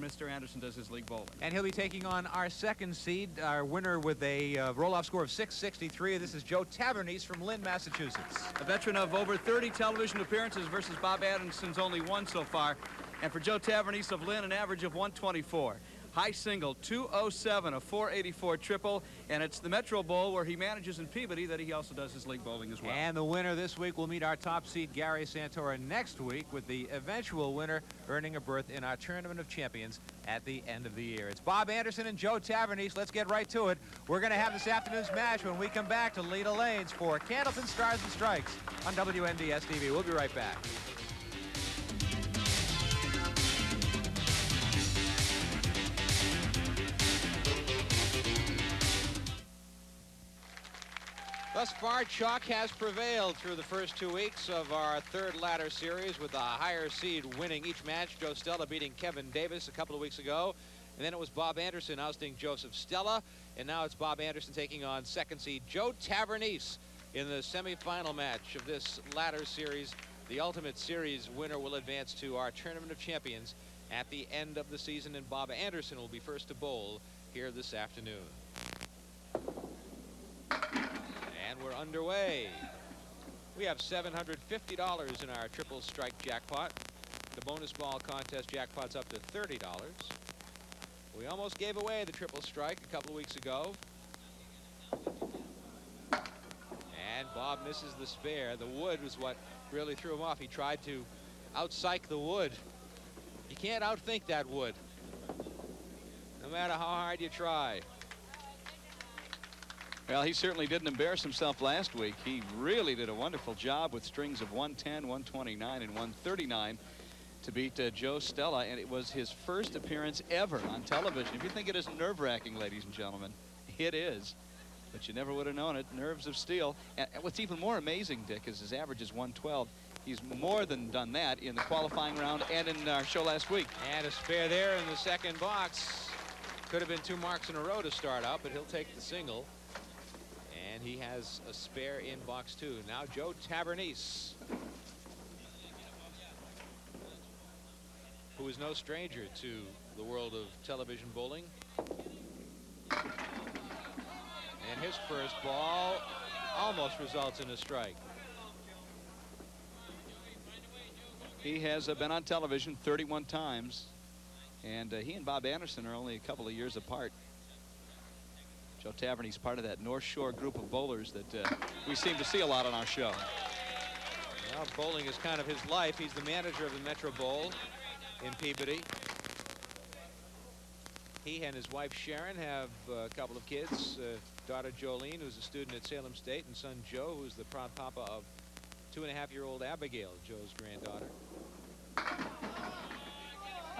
Mr. Anderson does his league bowling. And he'll be taking on our second seed, our winner with a roll-off score of 663. This is Joe Tavernese from Lynn, Massachusetts. A veteran of over 30 television appearances versus Bob Anderson's only one so far. And for Joe Tavernese of Lynn, an average of 124. High single, 207, a 484 triple, and it's the Metro Bowl where he manages in Peabody that he also does his league bowling as well. And the winner this week will meet our top seed, Gary Santora, next week, with the eventual winner earning a berth in our Tournament of Champions at the end of the year. It's Bob Anderson and Joe Tavernese. Let's get right to it. We're going to have this afternoon's match when we come back to Leda Lanes for Candlepin Stars and Strikes on WNDS-TV. We'll be right back. Thus far, chalk has prevailed through the first 2 weeks of our third ladder series, with the higher seed winning each match. Joe Stella beating Kevin Davis a couple of weeks ago. And then it was Bob Anderson ousting Joseph Stella. And now it's Bob Anderson taking on second seed Joe Tavernese in the semifinal match of this ladder series. The Ultimate Series winner will advance to our Tournament of Champions at the end of the season. And Bob Anderson will be first to bowl here this afternoon. And we're underway. We have $750 in our triple strike jackpot. The bonus ball contest jackpot's up to $30. We almost gave away the triple strike a couple of weeks ago. And Bob misses the spare. The wood was what really threw him off. He tried to out-psych the wood. You can't outthink that wood, no matter how hard you try. Well, he certainly didn't embarrass himself last week. He really did a wonderful job with strings of 110, 129, and 139 to beat Joe Stella, and it was his first appearance ever on television. If you think it isn't nerve-wracking, ladies and gentlemen, it is. But you never would have known it. Nerves of steel. And what's even more amazing, Dick, is his average is 112. He's more than done that in the qualifying round and in our show last week. And a spare there in the second box. Could have been 2 marks in a row to start out, but he'll take the single. And he has a spare in box 2. Now Joe Tavernese, who is no stranger to the world of television bowling. And his first ball almost results in a strike. He has been on television 31 times, and he and Bob Anderson are only a couple of years apart. Joe Tavernese, part of that North Shore group of bowlers that we seem to see a lot on our show. Well, bowling is kind of his life. He's the manager of the Metro Bowl in Peabody. He and his wife Sharon have a couple of kids. Daughter Jolene, who's a student at Salem State, and son Joe, who's the proud papa of 2.5-year-old Abigail, Joe's granddaughter.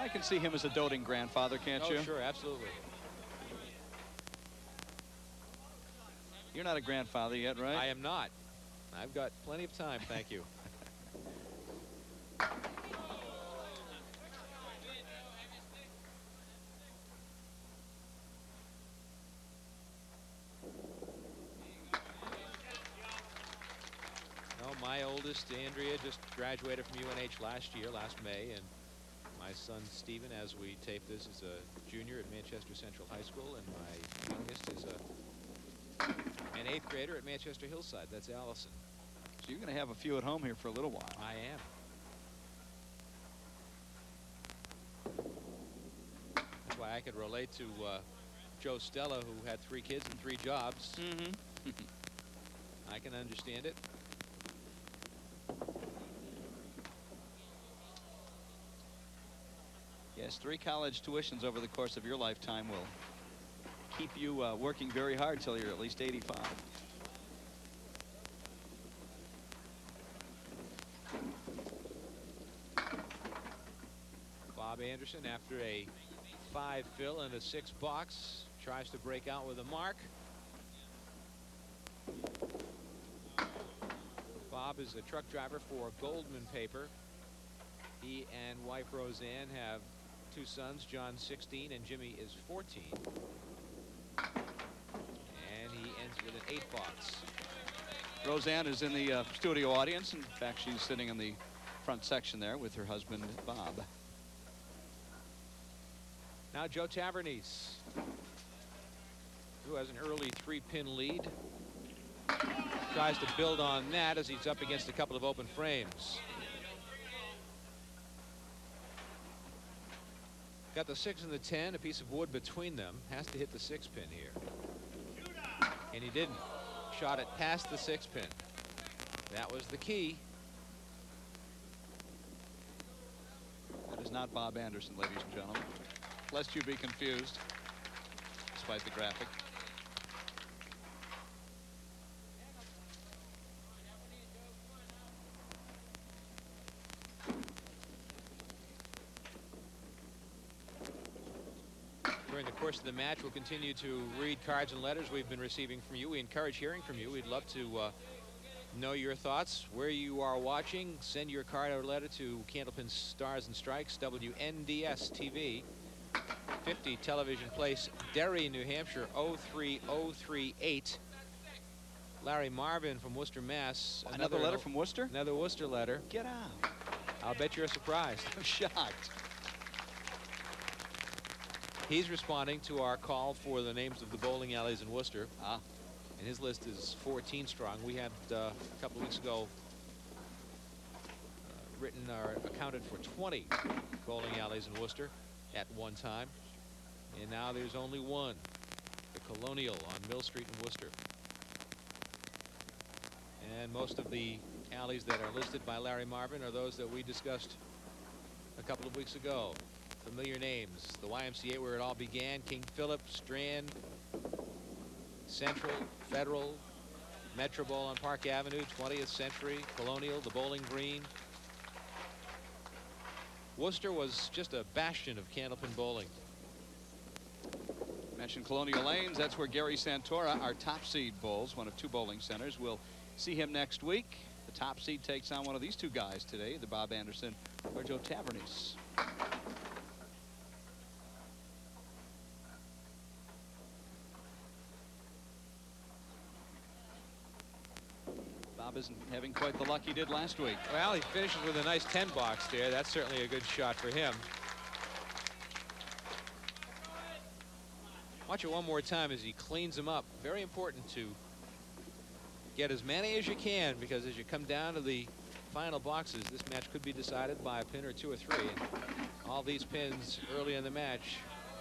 I can see him as a doting grandfather, can't you? Oh, sure, absolutely. You're not a grandfather yet, right? I am not. I've got plenty of time, thank you. No, my oldest, Andrea, just graduated from UNH last May, and my son, Stephen, as we tape this, is a junior at Manchester Central High School, and my youngest is an 8th grader at Manchester Hillside. That's Allison. So you're going to have a few at home here for a little while. I am. That's why I could relate to Joe Stella, who had 3 kids and 3 jobs. Mm-hmm. I can understand it. Yes, 3 college tuitions over the course of your lifetime will keep you working very hard till you're at least 85. Bob Anderson, after a 5 fill and a 6 box, tries to break out with a mark. Bob is a truck driver for Goldman Paper. He and wife Roseanne have 2 sons, John 16 and Jimmy is 14. And he ends with an 8 box. Roseanne is in the studio audience. In fact, she's sitting in the front section there with her husband, Bob. Now Joe Tavernese, who has an early 3-pin lead, tries to build on that as he's up against a couple of open frames. Got the 6 and the 10, a piece of wood between them. Has to hit the 6-pin here. And he didn't. Shot it past the 6-pin. That was the key. That is not Bob Anderson, ladies and gentlemen. Lest you be confused, despite the graphic. During the course of the match, we'll continue to read cards and letters we've been receiving from you. We encourage hearing from you. We'd love to know your thoughts, where you are watching. Send your card or letter to Candlepin Stars and Strikes, WNDS TV, 50 Television Place, Derry, New Hampshire, 03038. Larry Marvin from Worcester, Mass. Another letter from Worcester? Another Worcester letter. Get out. I'll bet you're surprised. I'm shocked. He's responding to our call for the names of the bowling alleys in Worcester. Ah. And his list is 14 strong. We had a couple of weeks ago written or accounted for 20 bowling alleys in Worcester at one time. And now there's only one, the Colonial on Mill Street in Worcester. And most of the alleys that are listed by Larry Marvin are those that we discussed a couple of weeks ago. Familiar names, the YMCA where it all began, King Philip, Strand, Central, Federal, Metro Bowl on Park Avenue, 20th Century, Colonial, the Bowling Green. Worcester was just a bastion of Candlepin bowling. Mentioned Colonial Lanes. That's where Gary Santora, our top seed, bowls, one of 2 bowling centers. We'll see him next week. The top seed takes on one of these 2 guys today, either Bob Anderson or Joe Tavernese. Bob isn't having quite the luck he did last week. Well, he finishes with a nice 10 box there. That's certainly a good shot for him. Watch it one more time as he cleans them up. Very important to get as many as you can, because as you come down to the final boxes, this match could be decided by a pin or 2 or 3. And all these pins early in the match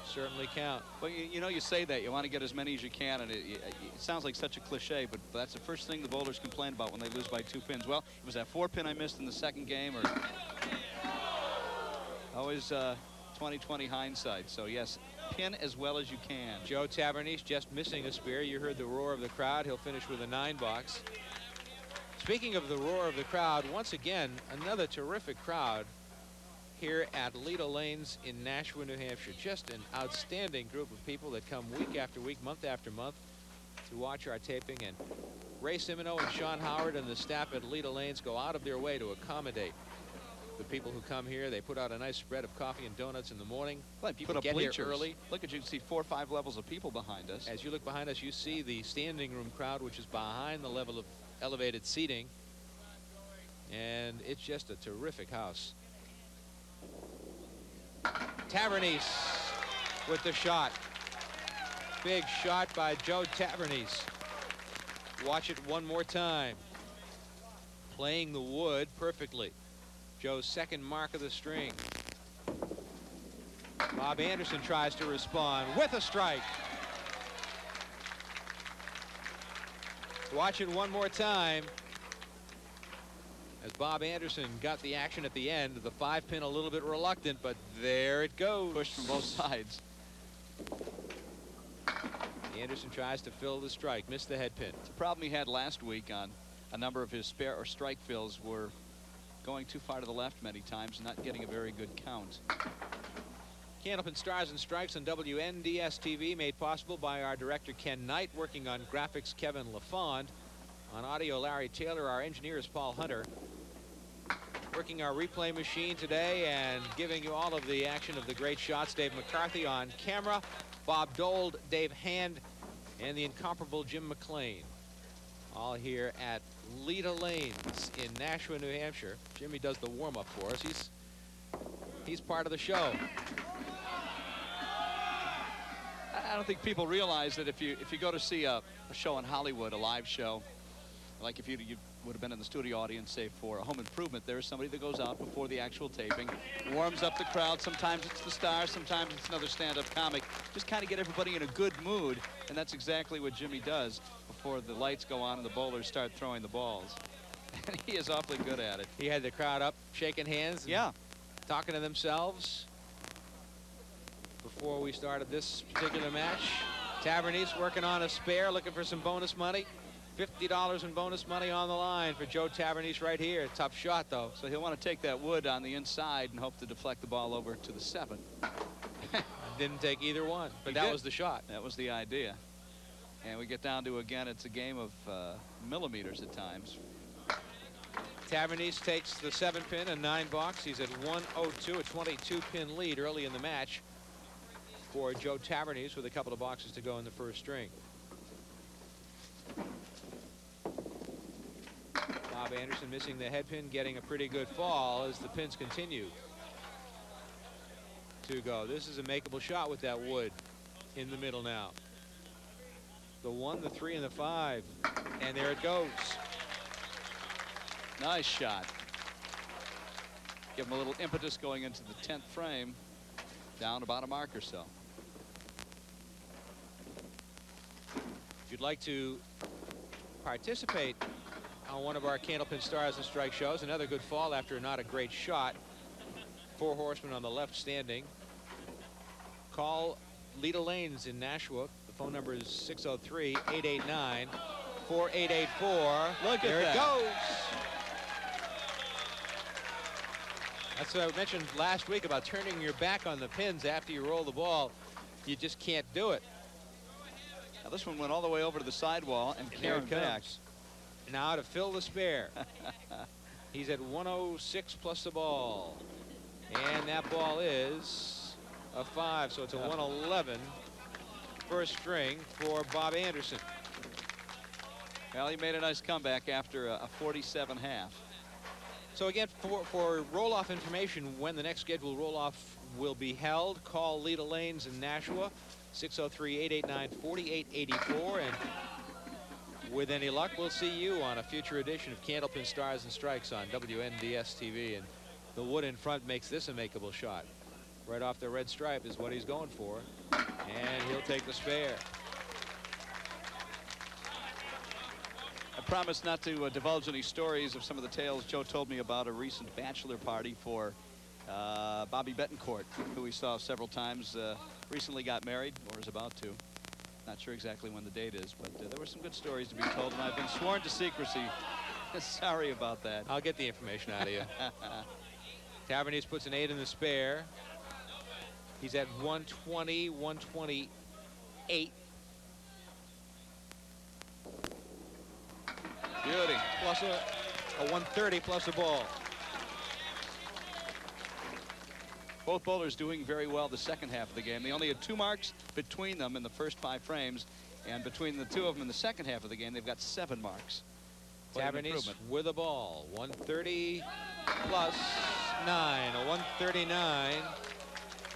certainly count. Well, you know, you say that you want to get as many as you can, and it sounds like such a cliche, but that's the first thing the bowlers complain about when they lose by 2 pins. Well, it was that 4-pin I missed in the second game, or always 20/20 hindsight. So yes, pin as well as you can. Joe Tavernese just missing a spear. You heard the roar of the crowd. He'll finish with a 9 box. Speaking of the roar of the crowd, once again, another terrific crowd here at Lido Lanes in Nashua, New Hampshire. Just an outstanding group of people that come week after week, month after month to watch our taping. And Ray Simino and Sean Howard and the staff at Lido Lanes go out of their way to accommodate the people who come here. They put out a nice spread of coffee and donuts in the morning. Well, people get here early. Look at you, see 4 or 5 levels of people behind us. As you look behind us, you see the standing room crowd, which is behind the level of elevated seating. And it's just a terrific house. Tavernese with the shot. Big shot by Joe Tavernese. Watch it one more time. Playing the wood perfectly. Joe's second mark of the string. Bob Anderson tries to respond with a strike. Watch it one more time. As Bob Anderson got the action at the end, the 5-pin a little bit reluctant, but there it goes. Pushed from both sides. Anderson tries to fill the strike, missed the head pin. The problem he had last week on a number of his spare or strike fills were going too far to the left many times, not getting a very good count. Candlepin Stars and Strikes on WNDS TV, made possible by our director Ken Knight, working on graphics Kevin LaFond, on audio Larry Taylor, our engineer is Paul Hunter. Working our replay machine today and giving you all of the action of the great shots. Dave McCarthy on camera, Bob Dold, Dave Hand, and the incomparable Jim McLean. All here at Lido Lanes in Nashua, New Hampshire. Jimmy does the warm-up for us. He's part of the show. don't think people realize that if you go to see a show in Hollywood, a live show, like if you would have been in the studio audience, say for a Home Improvement, there's somebody that goes out before the actual taping, warms up the crowd. Sometimes it's the star, sometimes it's another stand-up comic. Just kind of get everybody in a good mood, and that's exactly what Jimmy does before the lights go on and the bowlers start throwing the balls. And he is awfully good at it. He had the crowd up, shaking hands, and talking to themselves before we started this particular match. Tavernese working on a spare, looking for some bonus money. $50 in bonus money on the line for Joe Tavernese right here. Tough shot, though. So he'll want to take that wood on the inside and hope to deflect the ball over to the 7. Didn't take either one, but that was the shot. That was the idea. And we get down to, again, it's a game of millimeters at times. Tavernese takes the 7-pin and 9-box. He's at 102, a 22-pin lead early in the match for Joe Tavernese with a couple of boxes to go in the first string. Bob Anderson missing the head pin, getting a pretty good fall as the pins continue to go. This is a makeable shot with that wood in the middle now. The 1, the 3, and the 5. And there it goes. Nice shot. Give him a little impetus going into the 10th frame. Down about a mark or so. If you'd like to participate on one of our Candlepin Stars and Strike shows, another good fall after not a great shot. 4 horsemen on the left standing. Call Lita Lanes in Nashua. The phone number is 603-889-4884. Look at that. There it goes. That's what I mentioned last week about turning your back on the pins after you roll the ball. You just can't do it. Now this one went all the way over to the sidewall and carried back. Now to fill the spare. He's at 106 plus the ball. And that ball is a 5, so it's a 111 first string for Bob Anderson. Well, he made a nice comeback after a 47 half. So again, for roll-off information, when the next scheduled roll-off will be held, call Lita Lanes in Nashua, 603-889-4884, and with any luck, we'll see you on a future edition of Candlepin Stars and Strikes on WNDS TV. And the wood in front makes this a makeable shot. Right off the red stripe is what he's going for, and he'll take the spare. I promised not to divulge any stories of some of the tales Joe told me about a recent bachelor party for Bobby Betancourt, who we saw several times, recently got married or is about to. Not sure exactly when the date is, but there were some good stories to be told, and I've been sworn to secrecy. Sorry about that. I'll get the information out of you. Tavernese puts an 8 in the spare. He's at 120, 128. Beauty. Plus a 130 plus a ball. Both bowlers doing very well the second half of the game. They only had 2 marks between them in the first 5 frames, and between the 2 of them in the second half of the game, they've got 7 marks. Tavernese with a ball. 130 plus 9, a 139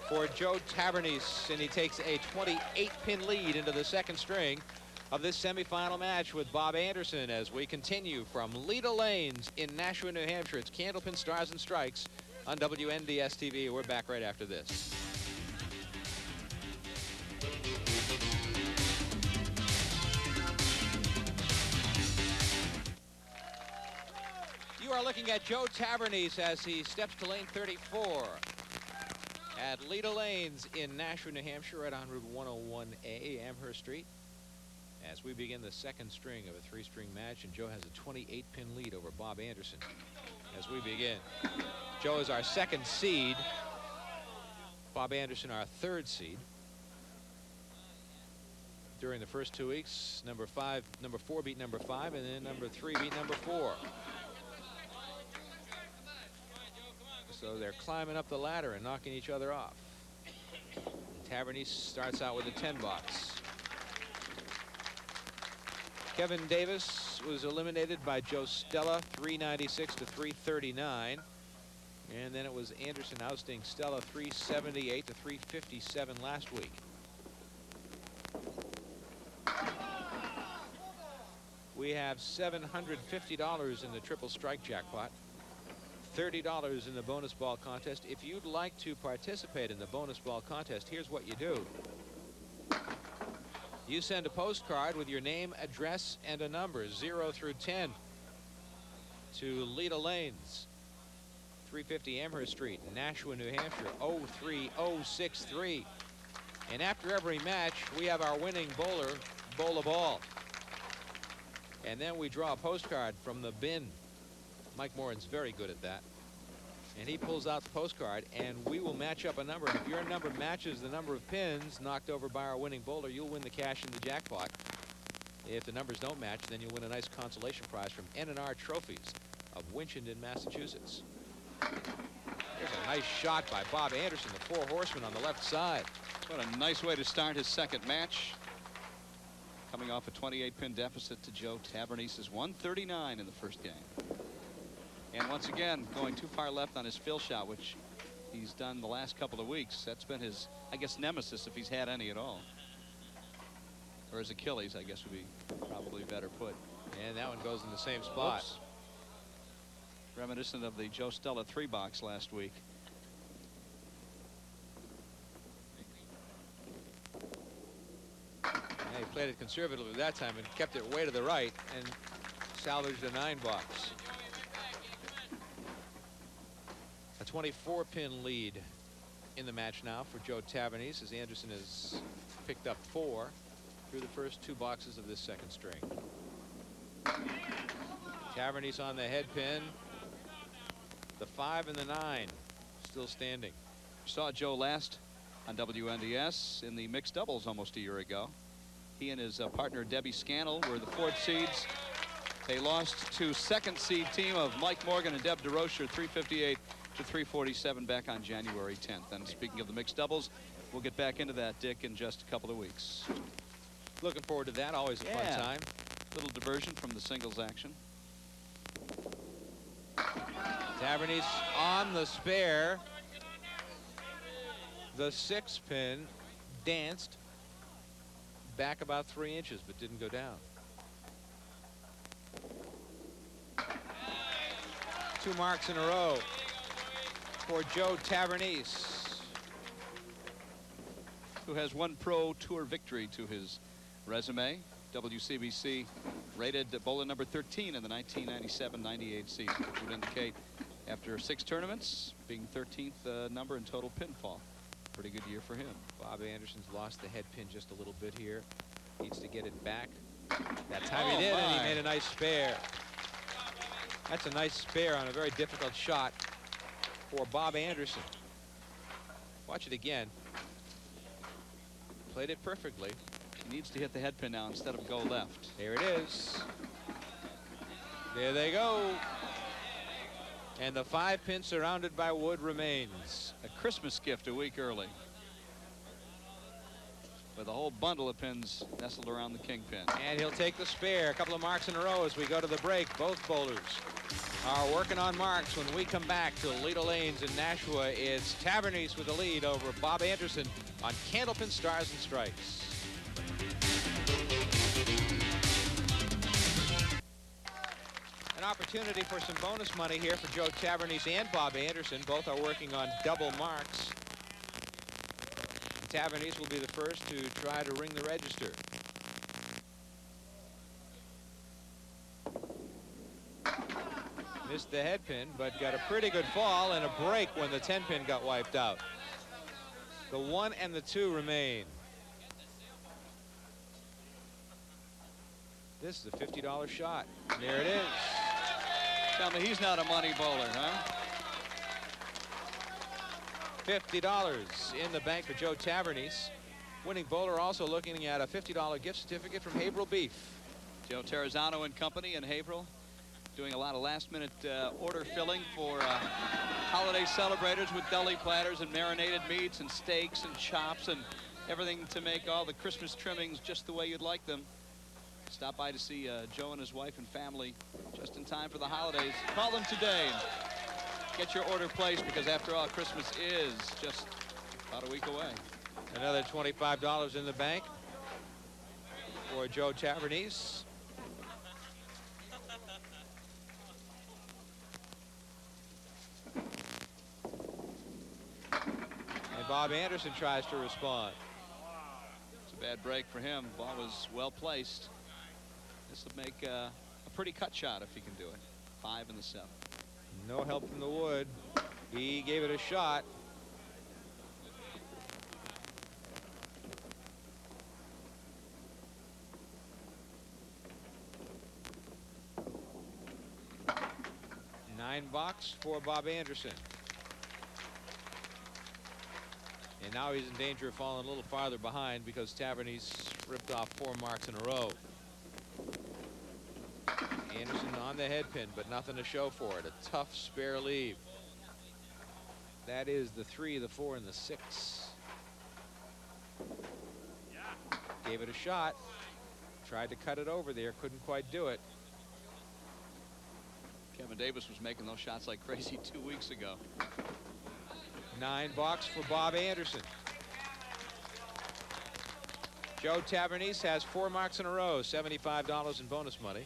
for Joe Tavernese, and he takes a 28-pin lead into the second string of this semifinal match with Bob Anderson as we continue from Lita Lanes in Nashua, New Hampshire. It's Candlepin Stars and Strikes on WNDS TV. We're back right after this. You are looking at Joe Tavernese as he steps to lane 34 at Lita Lanes in Nashua, New Hampshire, right on Route 101A, Amherst Street, as we begin the second string of a 3-string match, and Joe has a 28-pin lead over Bob Anderson as we begin. Joe is our 2nd seed. Bob Anderson, our 3rd seed. During the first 2 weeks, number 4 beat number 5, and then number 3 beat number 4. So they're climbing up the ladder and knocking each other off. Tavernese starts out with a 10-box. Kevin Davis was eliminated by Joe Stella, 396 to 339. And then it was Anderson ousting Stella, 378 to 357 last week. we have $750 in the triple strike jackpot, $30 in the bonus ball contest. If you'd like to participate in the bonus ball contest, here's what you do. You send a postcard with your name, address, and a number, 0 through 10, to Leda Lanes, 350 Amherst Street, Nashua, New Hampshire, 03063. And after every match, we have our winning bowler bowl a ball. And then we draw a postcard from the bin. Mike Moran's very good at that. And he pulls out the postcard, and we will match up a number. And if your number matches the number of pins knocked over by our winning bowler, you'll win the cash in the jackpot. If the numbers don't match, then you'll win a nice consolation prize from N&R Trophies of Winchendon, Massachusetts. Here's a nice shot by Bob Anderson, the four horsemen on the left side. What a nice way to start his second match. Coming off a 28-pin deficit to Joe Tavernese's 139 in the first game. And once again, going too far left on his fill shot, which he's done the last couple of weeks. That's been his, I guess, nemesis, if he's had any at all. Or his Achilles, I guess would be probably better put. And that one goes in the same spot. Whoops. Reminiscent of the Joe Stella 3-box last week. Yeah, he played it conservatively that time and kept it way to the right and salvaged a 9-box. A 24-pin lead in the match now for Joe Tavernese, as Anderson has picked up 4 through the first 2 boxes of this second string. Tavernese on the head pin. The 5 and the 9 still standing. Saw Joe last on WNDS in the mixed doubles almost a year ago. He and his partner Debbie Scannell were the 4th seeds. They lost to 2nd seed team of Mike Morgan and Deb DeRocher, 358 to 347 back on January 10th. And speaking of the mixed doubles, we'll get back into that, Dick, in just a couple of weeks. Looking forward to that. Always a fun time. Little diversion from the singles action. Tavernese on the spare. The 6-pin danced back about 3 inches, but didn't go down. 2 marks in a row for Joe Tavernese, who has 1 Pro Tour victory to his resume. WCBC rated bowler number 13 in the 1997-98 season, which would indicate after 6 tournaments being 13th number in total pinfall. Pretty good year for him. Bob Anderson's lost the head pin just a little bit here. Needs to get it back. That time he did, and he made a nice spare. That's a nice spare on a very difficult shot for Bob Anderson. Watch it again. Played it perfectly. He needs to hit the head pin now instead of go left. There it is. There they go. And the 5-pin surrounded by wood remains. A Christmas gift a week early, with a whole bundle of pins nestled around the kingpin. And he'll take the spare. A couple of marks in a row as we go to the break. Both bowlers are working on marks. When we come back to Leda Lanes in Nashua, it's Tavernese with the lead over Bob Anderson on Candlepin Stars and Stripes. An opportunity for some bonus money here for Joe Tavernese and Bob Anderson. Both are working on double marks. Tavernese will be the first to try to ring the register. Missed the head pin, but got a pretty good fall and a break when the 10-pin got wiped out. The 1 and the 2 remain. This is a $50 shot. There it is. Tell me he's not a money bowler, huh? $50 in the bank for Joe Tavernese. Winning bowler also looking at a $50 gift certificate from Haverhill Beef. Joe Terrazzano and company in Haverhill doing a lot of last-minute order filling for holiday celebrators with deli platters and marinated meats and steaks and chops and everything to make all the Christmas trimmings just the way you'd like them. Stop by to see Joe and his wife and family just in time for the holidays. Call them today and get your order placed, because after all, Christmas is just about a week away. Another $25 in the bank for Joe Tavernese. Bob Anderson tries to respond. It's a bad break for him. Ball was well placed. This will make a pretty cut shot if he can do it. 5 in the 7th. No help from the wood. He gave it a shot. $9 for Bob Anderson. And now he's in danger of falling a little farther behind because Tavernese ripped off 4 marks in a row. Anderson on the head pin, but nothing to show for it. A tough spare leave. That is the 3, the 4, and the 6. Gave it a shot. Tried to cut it over there. Couldn't quite do it. Kevin Davis was making those shots like crazy 2 weeks ago. $9 for Bob Anderson. Joe Tavernese has 4 marks in a row. $75 in bonus money.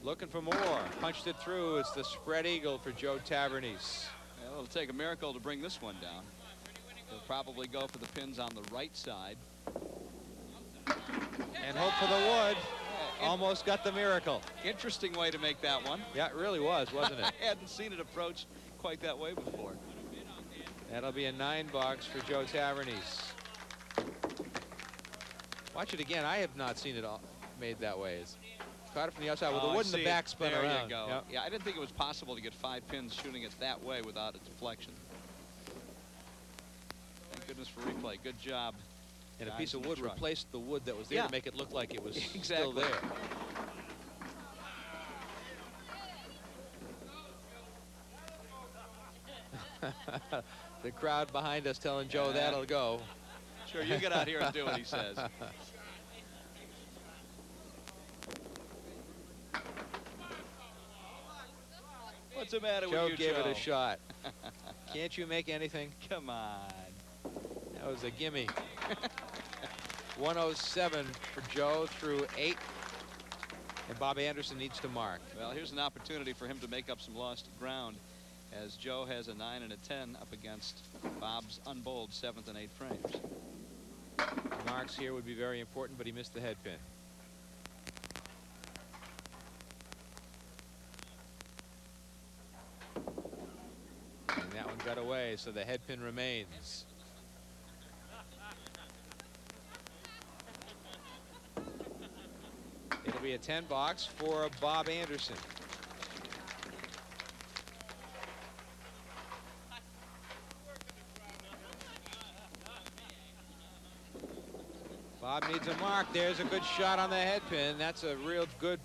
Looking for more. Punched it through. It's the spread eagle for Joe Tavernese. Well, it'll take a miracle to bring this one down. He'll probably go for the pins on the right side. And hope for the wood. Almost got the miracle. Interesting way to make that one. Yeah, it really was, wasn't it? I hadn't seen it approach quite that way before. That'll be a $9 for Joe Tavernese. Watch it again. I have not seen it all made that way. It's caught it from the outside with the wood in the back spun there around. You go. Yep. Yeah, I didn't think it was possible to get 5 pins shooting it that way without a deflection. Thank goodness for replay. Good job. And a piece of wood replaced the wood that was there to make it look like it was exactly still there. The crowd behind us telling Joe that'll go. Sure, you get out here and do what he says. What's the matter with you, Joe? Joe gave it a shot. Can't you make anything? Come on. That was a gimme. 107 for Joe through 8. And Bob Anderson needs to mark. Well, here's an opportunity for him to make up some lost ground, as Joe has a 9 and a 10 up against Bob's unbowled 7th and 8th frames. Marks here would be very important, but he missed the head pin. And that one got away, so the head pin remains. It'll be a $10 for Bob Anderson. Bob needs a mark. There's a good shot on the head pin. That's a real good,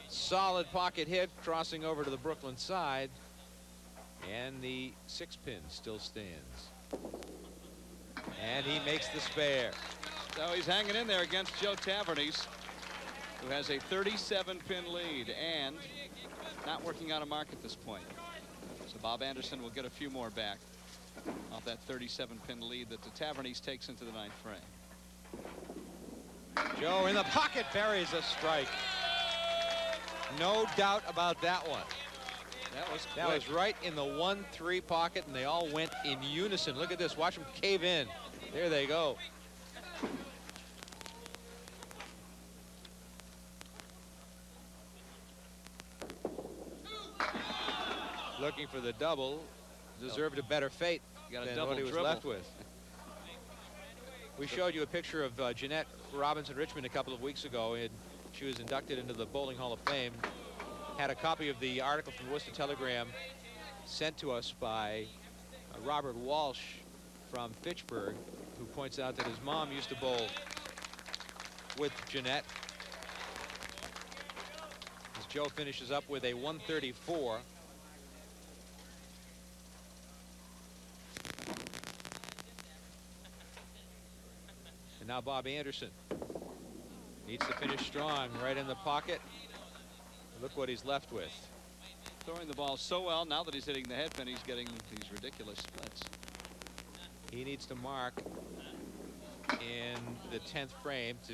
solid pocket hit crossing over to the Brooklyn side. And the 6 pin still stands. And he makes the spare. So he's hanging in there against Joe Tavernese, who has a 37-pin lead and not working on a mark at this point. So Bob Anderson will get a few more back off that 37-pin lead that the Tavernese takes into the 9th frame. Joe in the pocket buries a strike. No doubt about that one. That was right in the 1-3 pocket, and they all went in unison. Look at this. Watch them cave in. There they go. Looking for the double. Deserved a better fate than what he was left with. We showed you a picture of Jeanette Robinson Richmond a couple of weeks ago, and she was inducted into the Bowling Hall of Fame. Had a copy of the article from the Worcester Telegram sent to us by Robert Walsh from Fitchburg, who points out that his mom used to bowl with Jeanette. As Joe finishes up with a 134. And now Bob Anderson needs to finish strong, right in the pocket. Look what he's left with. Throwing the ball so well. Now that he's hitting the head pin, he's getting these ridiculous splits. He needs to mark in the 10th frame to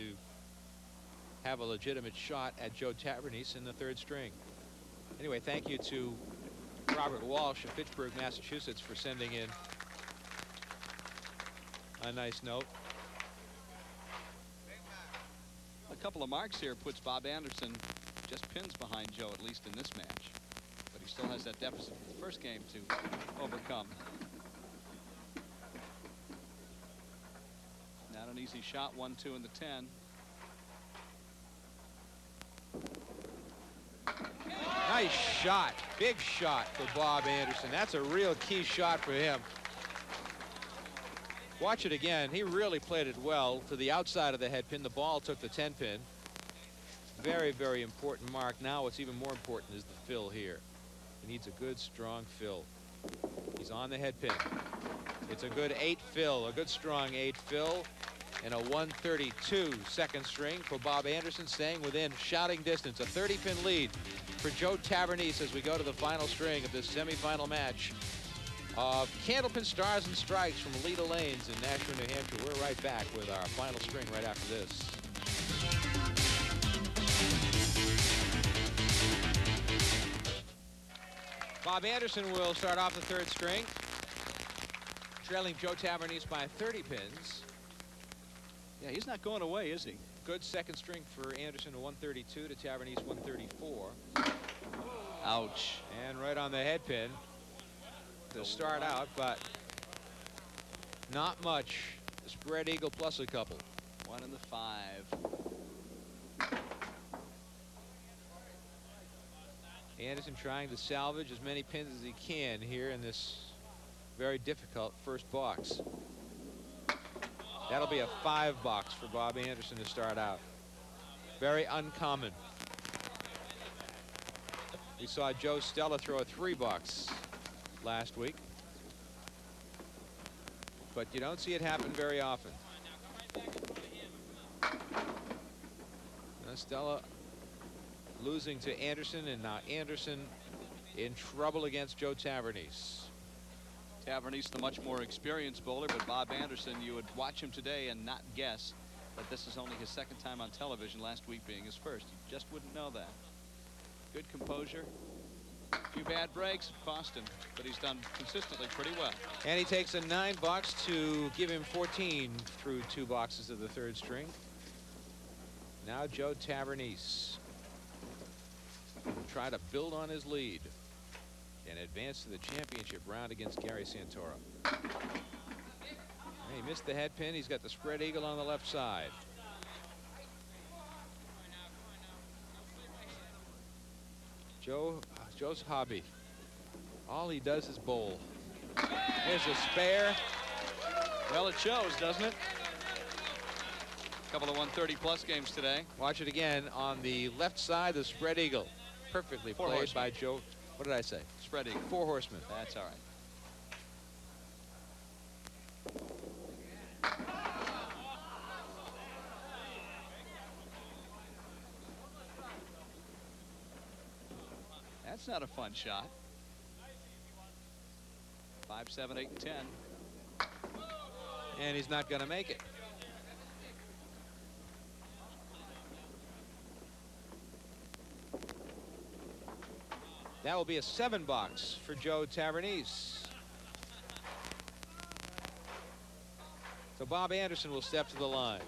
have a legitimate shot at Joe Tavernese in the third string. Anyway, thank you to Robert Walsh of Fitchburg, Massachusetts, for sending in a nice note. A couple of marks here puts Bob Anderson just pins behind Joe, at least in this match. But he still has that deficit from the first game to overcome. Not an easy shot, 1-2 in the 10. Nice shot. Big shot for Bob Anderson. That's a real key shot for him. Watch it again. He really played it well to the outside of the head pin. The ball took the 10 pin. Very, very important mark. Now what's even more important is the fill here. He needs a good, strong fill. He's on the head pin. It's a good 8 fill, a good strong 8 fill, and a 132 second string for Bob Anderson, staying within shouting distance. A 30-pin lead for Joe Tavernese as we go to the final string of this semifinal match of Candlepin Stars and Strikes from Leda Lanes in Nashua, New Hampshire. We're right back with our final string right after this. Bob Anderson will start off the third string, trailing Joe Tavernese by 30 pins. Yeah, he's not going away, is he? Good second string for Anderson, a 132 to Tavernese 134. Ouch. And right on the head pin to start out, but not much. Spread eagle plus a couple. 1 in the 5. Anderson trying to salvage as many pins as he can here in this very difficult first box. That'll be a 5 box for Bob Anderson to start out. Very uncommon. We saw Joe Stella throw a 3 box last week, but you don't see it happen very often. Now Stella losing to Anderson, and now Anderson in trouble against Joe Tavernese. Tavernese, the much more experienced bowler, but Bob Anderson, you would watch him today and not guess that this is only his second time on television, last week being his first. You just wouldn't know that. Good composure. A few bad breaks cost him, but he's done consistently pretty well. And he takes a 9 box to give him 14 through 2 boxes of the third string. Now Joe Tavernese will try to build on his lead and advance to the championship round against Gary Santora. He missed the head pin. He's got the spread eagle on the left side. Joe's hobby. All he does is bowl. There's a spare. Well, it shows, doesn't it? A couple of 130-plus games today. Watch it again on the left side, the spread eagle. Perfectly played by Joe. What did I say? Spread eagle. 4 horsemen. That's all right. That's not a fun shot. 5, 7, 8, and 10. And he's not going to make it. That will be a 7 box for Joe Tavernese. So Bob Anderson will step to the line.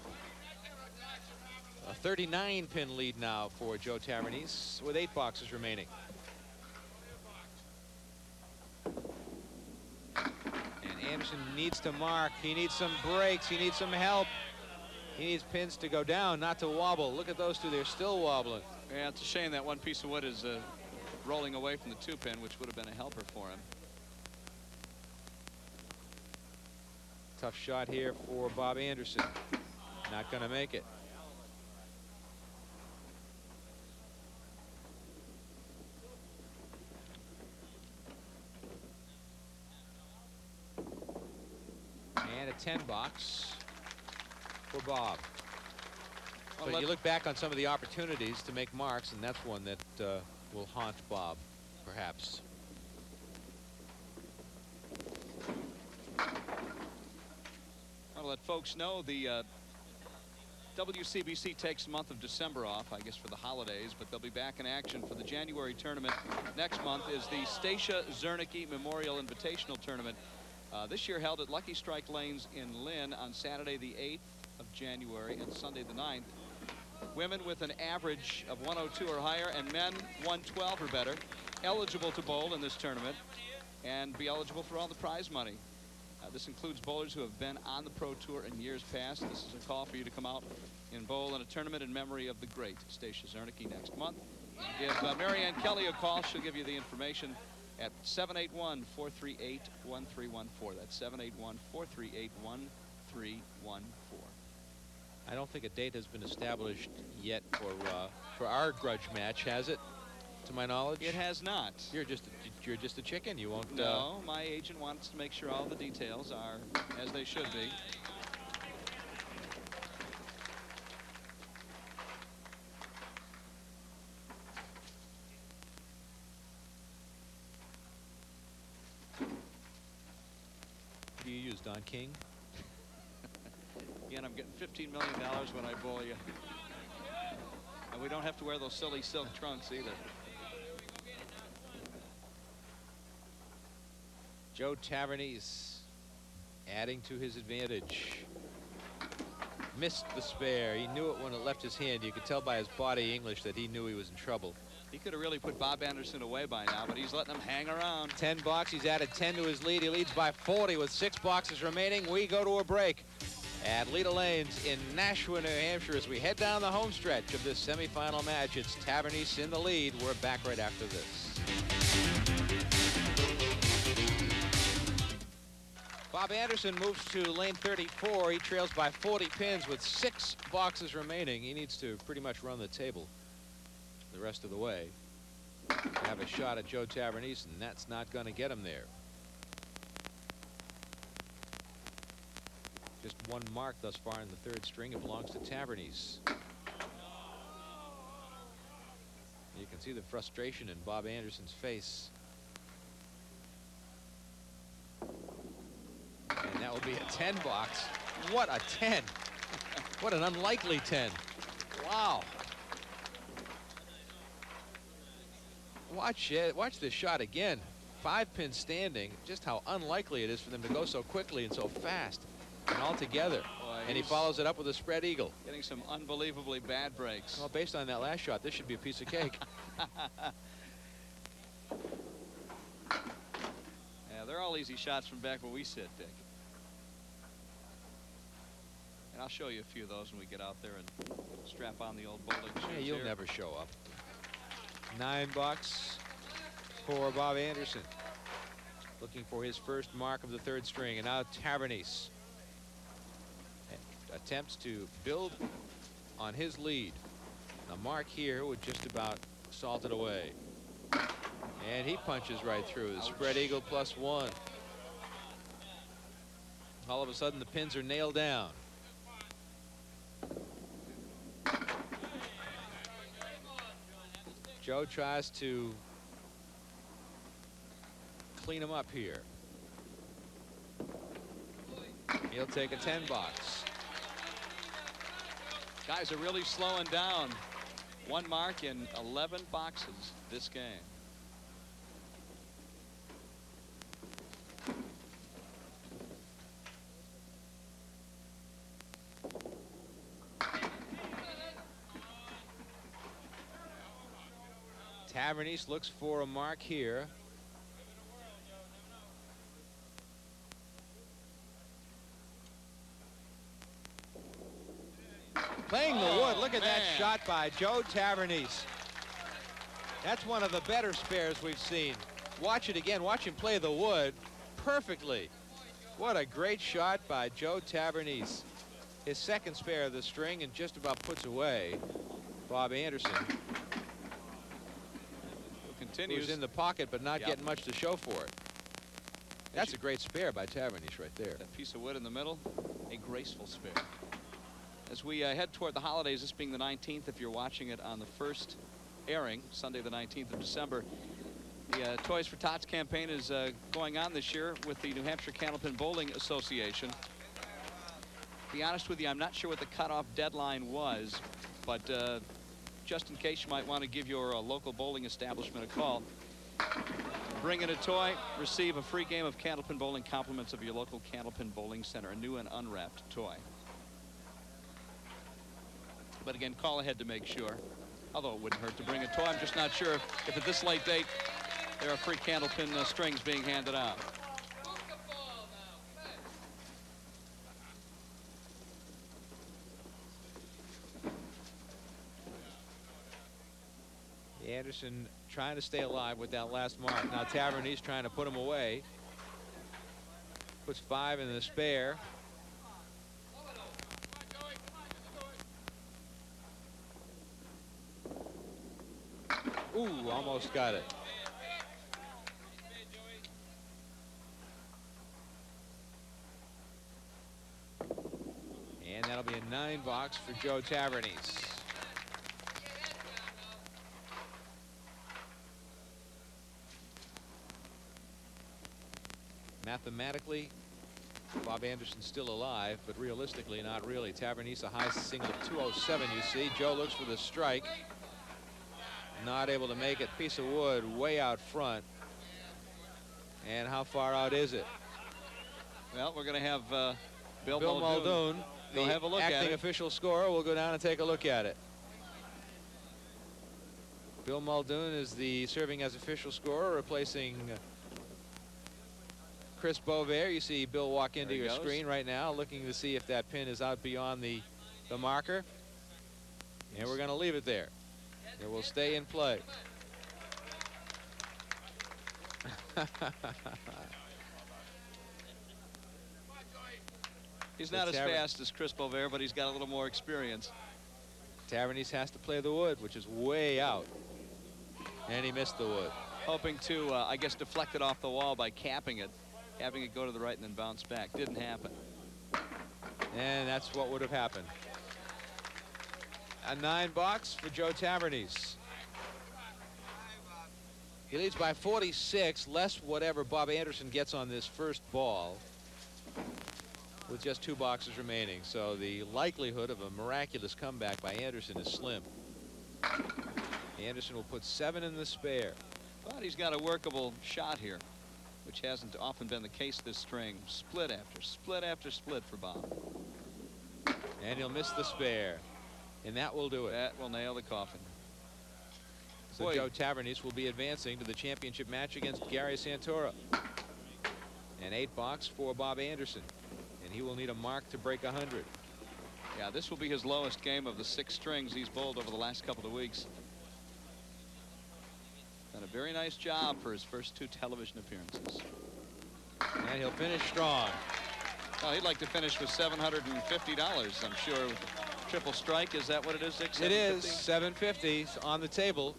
A 39-pin lead now for Joe Tavernese with 8 boxes remaining. And Anderson needs to mark. He needs some breaks. He needs some help. He needs pins to go down, not to wobble. Look at those two. They're still wobbling. Yeah, it's a shame that one piece of wood is rolling away from the 2-pin, which would have been a helper for him. Tough shot here for Bob Anderson. Not going to make it. And a 10 box for Bob. So you look back on some of the opportunities to make marks, and that's one that will haunt Bob, perhaps. I'll let folks know the WCBC takes the month of December off, I guess, for the holidays, but they'll be back in action for the January tournament. Next month is the Stacia Zernicke Memorial Invitational Tournament. This year held at Lucky Strike Lanes in Lynn on Saturday the 8th of January and Sunday the 9th. Women with an average of 102 or higher and men 112 or better eligible to bowl in this tournament and be eligible for all the prize money. This includes bowlers who have been on the Pro Tour in years past. This is a call for you to come out and bowl in a tournament in memory of the great Stacia Zernicke next month. Give Marianne Kelly a call. She'll give you the information at 781-438-1314. That's 781-438-1314. I don't think a date has been established yet for our grudge match, has it? To my knowledge, it has not. You're just a chicken. You won't. No, my agent wants to make sure all the details are as they should be. What do you use, Don King? Again, I'm getting $15 million when I bowl you. And we don't have to wear those silly silk trunks either. Joe Tavernese adding to his advantage. Missed the spare. He knew it when it left his hand. You could tell by his body English that he knew he was in trouble. He could have really put Bob Anderson away by now, but he's letting him hang around. 10 bucks. He's added 10 to his lead. He leads by 40 with 6 boxes remaining. We go to a break at Leda Lanes in Nashua, New Hampshire, as we head down the home stretch of this semifinal match. It's Tavernese in the lead. We're back right after this. Bob Anderson moves to lane 34. He trails by 40 pins with 6 boxes remaining. He needs to pretty much run the table the rest of the way to have a shot at Joe Tavernese, and that's not going to get him there. Just one mark thus far in the third string. It belongs to Tavernese. You can see the frustration in Bob Anderson's face. And that will be a 10 box. What a 10. What an unlikely 10. Wow. Watch it. Watch this shot again. 5 pins standing. Just how unlikely it is for them to go so quickly and so fast and all together. Boy, and he follows it up with a spread eagle. Getting some unbelievably bad breaks. Well, based on that last shot, this should be a piece of cake. Yeah, they're all easy shots from back where we sit, Dick. And I'll show you a few of those when we get out there and strap on the old bowling shoes. Yeah, you'll never show up. 9 bucks for Bob Anderson. Looking for his first mark of the third string. And now Tavernese attempts to build on his lead. The mark here would just about salt it away. And he punches right through. The spread eagle +1. All of a sudden, the pins are nailed down. Joe tries to clean him up here. He'll take a 10 box. Guys are really slowing down. 1 mark in 11 boxes this game. Tavernese looks for a mark here. Playing the wood. Look at that shot by Joe Tavernese. That's one of the better spares we've seen. Watch it again. Watch him play the wood perfectly. What a great shot by Joe Tavernese. His second spare of the string, and just about puts away Bob Anderson. Continues Who's in the pocket but not getting much to show for it. That's a great spare by Tavernese right there. That piece of wood in the middle, a graceful spare. As we head toward the holidays, this being the 19th, if you're watching it on the first airing, Sunday the 19th of December, the Toys for Tots campaign is going on this year with the New Hampshire Candlepin Bowling Association. be honest with you, I'm not sure what the cutoff deadline was, but just in case, you might want to give your local bowling establishment a call. Bring in a toy, receive a free game of Candlepin bowling, compliments of your local Candlepin bowling center, a new and unwrapped toy. But again, call ahead to make sure. Although it wouldn't hurt to bring a toy. I'm just not sure if at this late date there are free Candlepin strings being handed out. Anderson trying to stay alive with that last mark. Now Tavernese trying to put him away. Puts 5 in the spare. Ooh, almost got it. And that'll be a 9 box for Joe Tavernese. Mathematically, Bob Anderson's still alive, but realistically, not really. Tavernese a high single of 207, you see. Joe looks for the strike. Not able to make it. Piece of wood way out front. And how far out is it? Well, we're going to have Bill Muldoon, the have a look at acting it. official scorer, will go down and take a look at it. Bill Muldoon is the serving as official scorer, replacing Chris Bovair. You see Bill walk into your screen right now, looking to see if that pin is out beyond the marker. And we're going to leave it there. It will stay in play. He's not as fast as Chris Bovair, but he's got a little more experience. Tavernese has to play the wood, which is way out. And he missed the wood. Hoping to, I guess, deflect it off the wall by capping it, having it go to the right and then bounce back. Didn't happen. And that's what would have happened. A 9 box for Joe Tavernese. He leads by 46, less whatever Bob Anderson gets on this first ball, with just 2 boxes remaining. So the likelihood of a miraculous comeback by Anderson is slim. Anderson will put 7 in the spare. But he's got a workable shot here, which hasn't often been the case this string. Split after split after split for Bob. And he'll miss the spare. And that will do it. That will nail the coffin. So Joe Tavernese will be advancing to the championship match against Gary Santora. An 8 box for Bob Anderson. And he will need a mark to break 100. Yeah, this will be his lowest game of the 6 strings he's bowled over the last couple of weeks. Done a very nice job for his first 2 television appearances. And he'll finish strong. Well, he'd like to finish with $750, I'm sure. With the triple strike, is that what it is, Dick? It is. $750 on the table.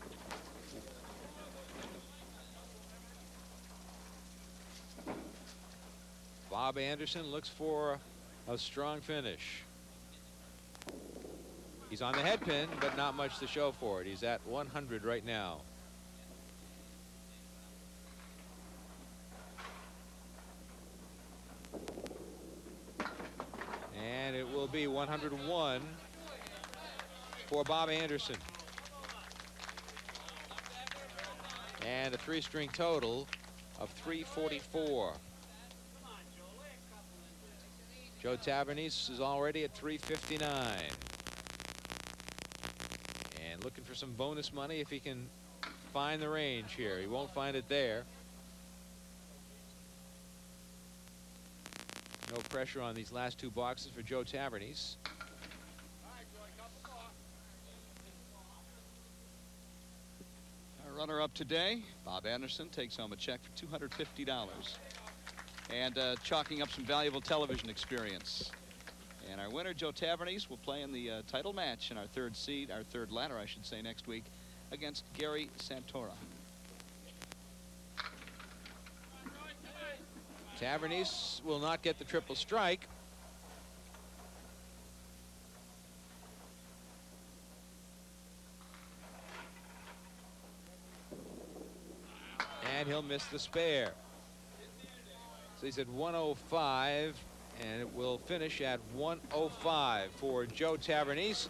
Bob Anderson looks for a strong finish. He's on the head pin, but not much to show for it. He's at 100 right now. And it will be 101 for Bob Anderson. And a 3-string total of 344. Joe Tavernese is already at 359. And looking for some bonus money if he can find the range here. He won't find it there. No pressure on these last 2 boxes for Joe Tavernese. Our runner-up today, Bob Anderson, takes home a check for $250. And chalking up some valuable television experience. And our winner, Joe Tavernese, will play in the title match in our 3rd seed, our 3rd ladder, I should say, next week against Gary Santora. Tavernese will not get the triple strike. And he'll miss the spare. So he's at 105 and it will finish at 105 for Joe Tavernese,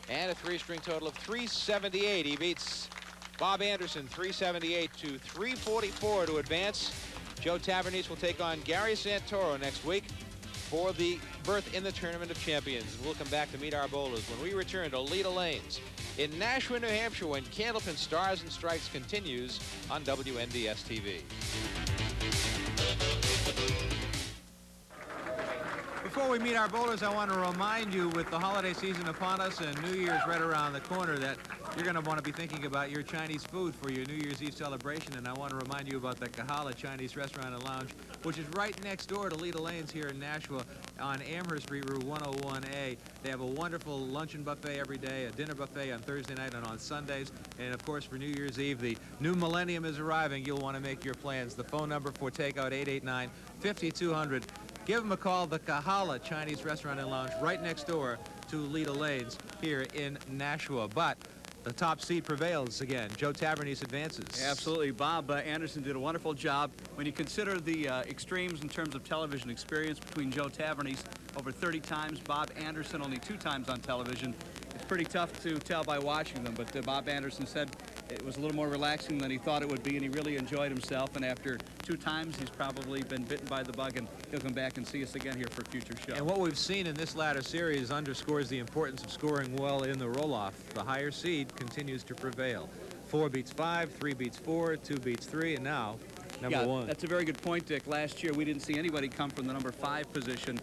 and a three-string total of 378. He beats Bob Anderson 378 to 344 to advance. Joe Tavernese will take on Gary Santora next week for the berth in the Tournament of Champions. We'll come back to meet our bowlers when we return to Leda Lanes in Nashua, New Hampshire, when Candlepin Stars and Strikes continues on WNDS TV. Before we meet our bowlers, I want to remind you, with the holiday season upon us and New Year's right around the corner, that you're going to want to be thinking about your Chinese food for your New Year's Eve celebration. And I want to remind you about the Kahala Chinese Restaurant and Lounge, which is right next door to Leda Lanes here in Nashua on Amherst Street, Route 101A. They have a wonderful luncheon buffet every day, a dinner buffet on Thursday night and on Sundays. And, of course, for New Year's Eve, the new millennium is arriving. You'll want to make your plans. The phone number for takeout, 889-5200. Give them a call, the Kahala Chinese Restaurant and Lounge, right next door to Leda Lanes here in Nashua. But the top seed prevails again. Joe Tavernese advances. Absolutely. Bob Anderson did a wonderful job. When you consider the extremes in terms of television experience between Joe Tavernese over 30 times, Bob Anderson only 2 times on television, it's pretty tough to tell by watching them. But Bob Anderson said it was a little more relaxing than he thought it would be, and he really enjoyed himself. And after 2 times, he's probably been bitten by the bug, and he'll come back and see us again here for a future show. And what we've seen in this latter series underscores the importance of scoring well in the roll-off. The higher seed continues to prevail. 4 beats 5, 3 beats 4, 2 beats 3, and now number 1. That's a very good point, Dick. Last year, we didn't see anybody come from the number 5 position.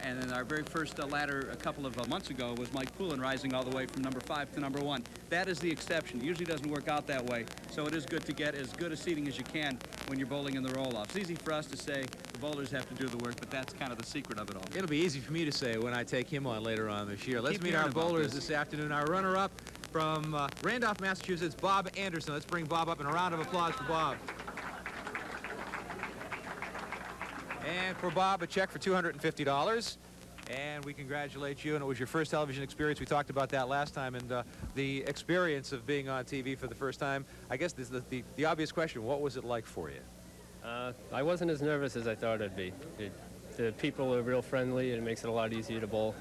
And in our very first ladder a couple of months ago was Mike Poulin rising all the way from number 5 to number 1. That is the exception. It usually doesn't work out that way. So it is good to get as good a seating as you can when you're bowling in the roll-off. It's easy for us to say the bowlers have to do the work, but that's kind of the secret of it all. It'll be easy for me to say when I take him on later on this year. Let's Keep meet our hearing about bowlers this afternoon. Our runner-up from Randolph, Massachusetts, Bob Anderson. Let's bring Bob up, and a round of applause for Bob. And for Bob, a check for $250. And we congratulate you, and it was your first television experience. We talked about that last time, and the experience of being on TV for the first time. I guess this is the obvious question, what was it like for you? I wasn't as nervous as I thought I'd be. The people are real friendly, and it makes it a lot easier to bowl.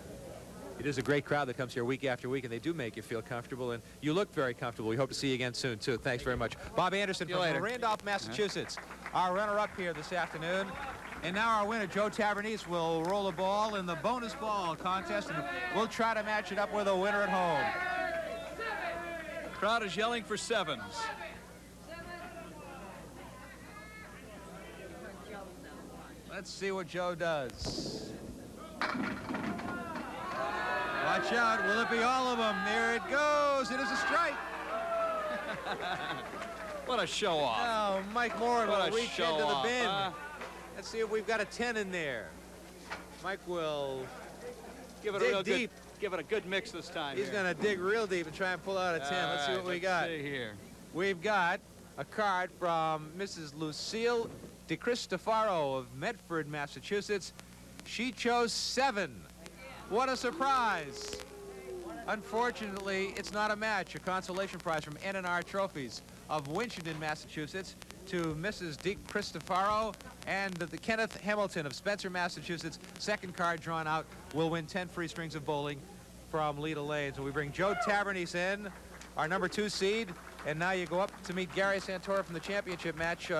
It is a great crowd that comes here week after week, and they do make you feel comfortable, and you look very comfortable. We hope to see you again soon, too. Thanks very much. Bob Anderson from Randolph, Massachusetts, our runner-up here this afternoon. And now our winner, Joe Tavernese, will roll a ball in the bonus ball contest, and we'll try to match it up with a winner at home. The crowd is yelling for 7s. Let's see what Joe does. Watch out. Will it be all of them? There it goes. It is a strike. What a show-off. Now, Mike Moran will reach into the bin. Let's see if we've got a 10 in there. Mike will give it dig a real deep. Give it a good mix this time. He's going to dig real deep and try and pull out a 10. Let's see what we got. Let's see here. We've got a card from Mrs. Lucille DeCristofaro of Medford, Massachusetts. She chose 7. What a surprise. Unfortunately, it's not a match. A consolation prize from N&R Trophies of Winchendon, Massachusetts, to Mrs. DeCristofaro, and the Kenneth Hamilton of Spencer, Massachusetts. Second card drawn out will win 10 free strings of bowling from Leda Lanes. And we bring Joe Tavernese in, our number 2 seed, and now you go up to meet Gary Santora from the championship match.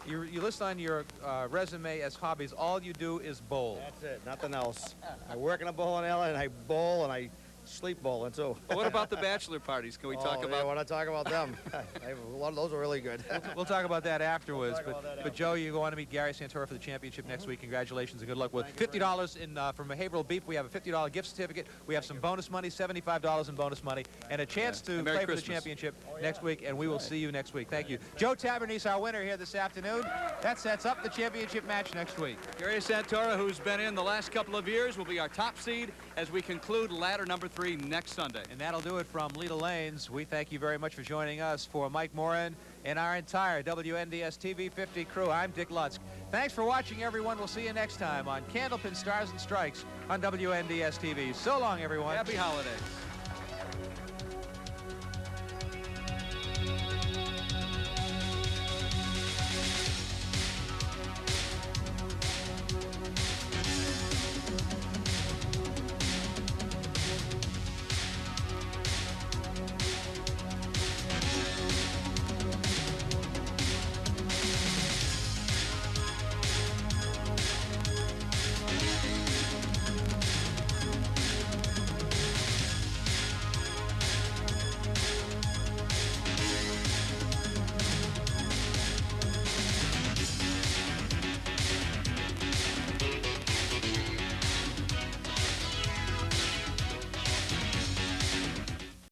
You list on your resume as hobbies, all you do is bowl. That's it, nothing else. I work in a bowling alley, and I bowl, and I sleep bowling, too. Well, what about the bachelor parties? Can we talk about? I want to talk about them. A lot of those are really good. We'll talk about that afterwards. We'll talk about that But Joe, you go on to meet Gary Santora for the championship next week. Congratulations and good luck. With $50 from Behavioral Beef, we have a $50 gift certificate. We have some bonus money, $75 in bonus money, and a chance to play for the championship next week. And we will see you next week. Thank you, Joe Tavernese, our winner here this afternoon. That sets up the championship match next week. Gary Santora, who's been in the last couple of years, will be our top seed as we conclude ladder number 3 next Sunday. And that'll do it from Leda Lanes. We thank you very much for joining us. For Mike Moran and our entire WNDS TV 50 crew, I'm Dick Lutz. Thanks for watching, everyone. We'll see you next time on Candlepin Stars and Strikes on WNDS TV. So long, everyone. Happy holidays.